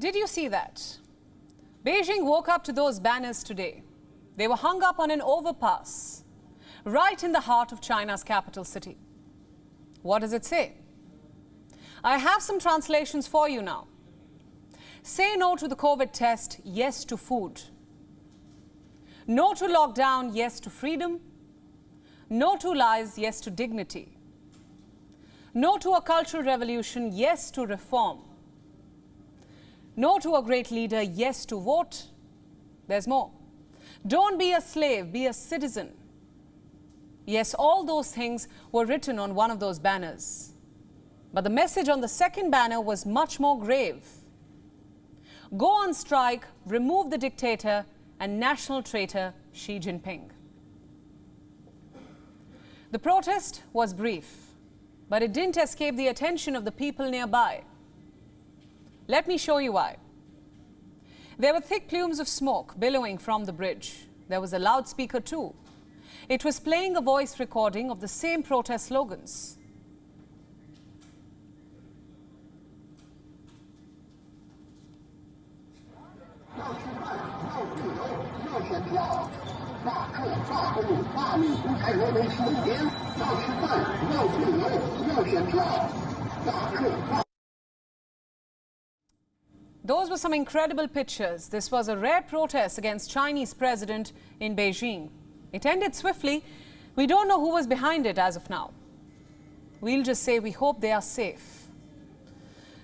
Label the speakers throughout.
Speaker 1: Did you see that? Beijing woke up to those banners today. They were hung up on an overpass, right in the heart of China's capital city. What does it say? I have some translations for you now. Say no to the COVID test, yes to food. No to lockdown, yes to freedom. No to lies, yes to dignity. No to a cultural revolution, yes to reform. No to a great leader, yes to vote. There's more. Don't be a slave, be a citizen. Yes, all those things were written on one of those banners. But the message on the second banner was much more grave. Go on strike, remove the dictator and national traitor Xi Jinping. The protest was brief, but it didn't escape the attention of the people nearby. Let me show you why. There were thick plumes of smoke billowing from the bridge. There was a loudspeaker too. It was playing a voice recording of the same protest slogans. Those were some incredible pictures. This was a rare protest against Chinese President in Beijing. It ended swiftly. We don't know who was behind it as of now. We'll just say we hope they are safe.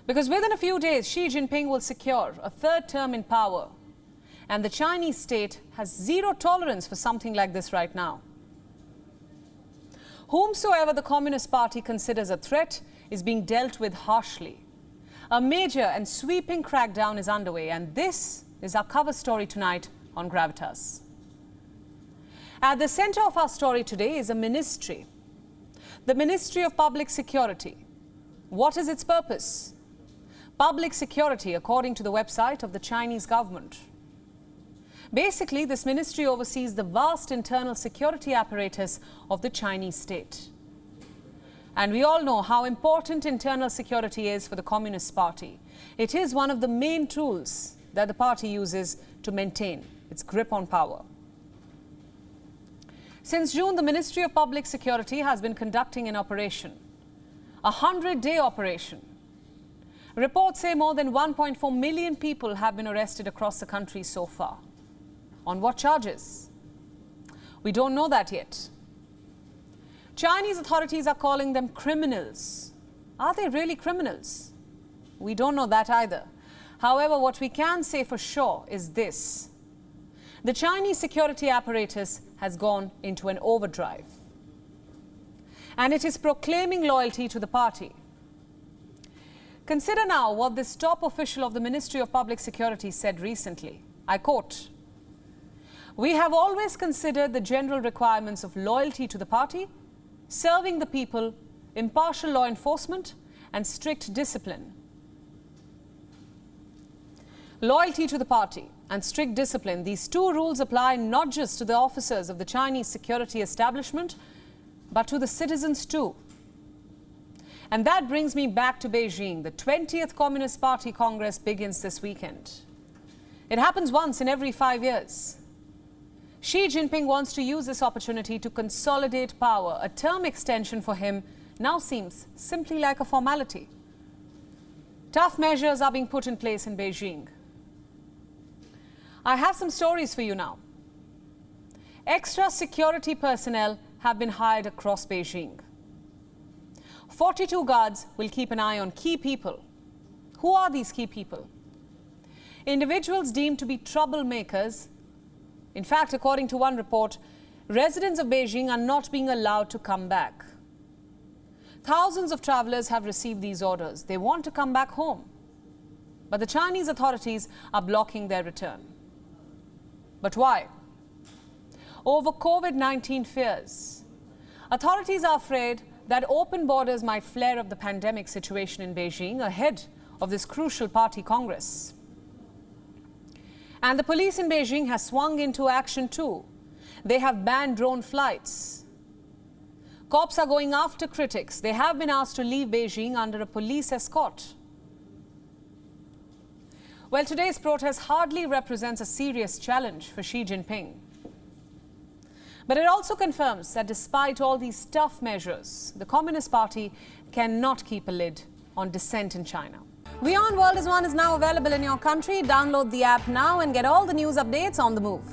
Speaker 1: Because within a few days, Xi Jinping will secure a third term in power. And the Chinese state has zero tolerance for something like this right now. Whomsoever the Communist Party considers a threat is being dealt with harshly. A major and sweeping crackdown is underway, and this is our cover story tonight on Gravitas. At the center of our story today is a ministry, the Ministry of Public Security. What is its purpose? Public security, according to the website of the Chinese government. Basically, this ministry oversees the vast internal security apparatus of the Chinese state. And we all know how important internal security is for the Communist Party. It is one of the main tools that the party uses to maintain its grip on power. Since June, the Ministry of Public Security has been conducting an operation, a 100-day operation. Reports say more than 1.4 million people have been arrested across the country so far. On what charges? We don't know that yet. Chinese authorities are calling them criminals. Are they really criminals? We don't know that either. However, what we can say for sure is this. The Chinese security apparatus has gone into an overdrive. And it is proclaiming loyalty to the party. Consider now what this top official of the Ministry of Public Security said recently. I quote, "We have always considered the general requirements of loyalty to the party, serving the people, impartial law enforcement, and strict discipline." Loyalty to the party and strict discipline, these two rules apply not just to the officers of the Chinese security establishment, but to the citizens too. And that brings me back to Beijing. The 20th Communist Party Congress begins this weekend. It happens once in every 5 years. Xi Jinping wants to use this opportunity to consolidate power. A term extension for him now seems simply like a formality. Tough measures are being put in place in Beijing. I have some stories for you now. Extra security personnel have been hired across Beijing. 42 guards will keep an eye on key people. Who are these key people? Individuals deemed to be troublemakers. In fact, according to one report, residents of Beijing are not being allowed to come back. Thousands of travelers have received these orders. They want to come back home. But the Chinese authorities are blocking their return. But why? Over COVID-19 fears. Authorities are afraid that open borders might flare up the pandemic situation in Beijing ahead of this crucial party congress. And the police in Beijing has swung into action too. They have banned drone flights. Cops are going after critics. They have been asked to leave Beijing under a police escort. Well, today's protest hardly represents a serious challenge for Xi Jinping. But it also confirms that despite all these tough measures, the Communist Party cannot keep a lid on dissent in China. WION World is now available in your country. Download the app now and get all the news updates on the move.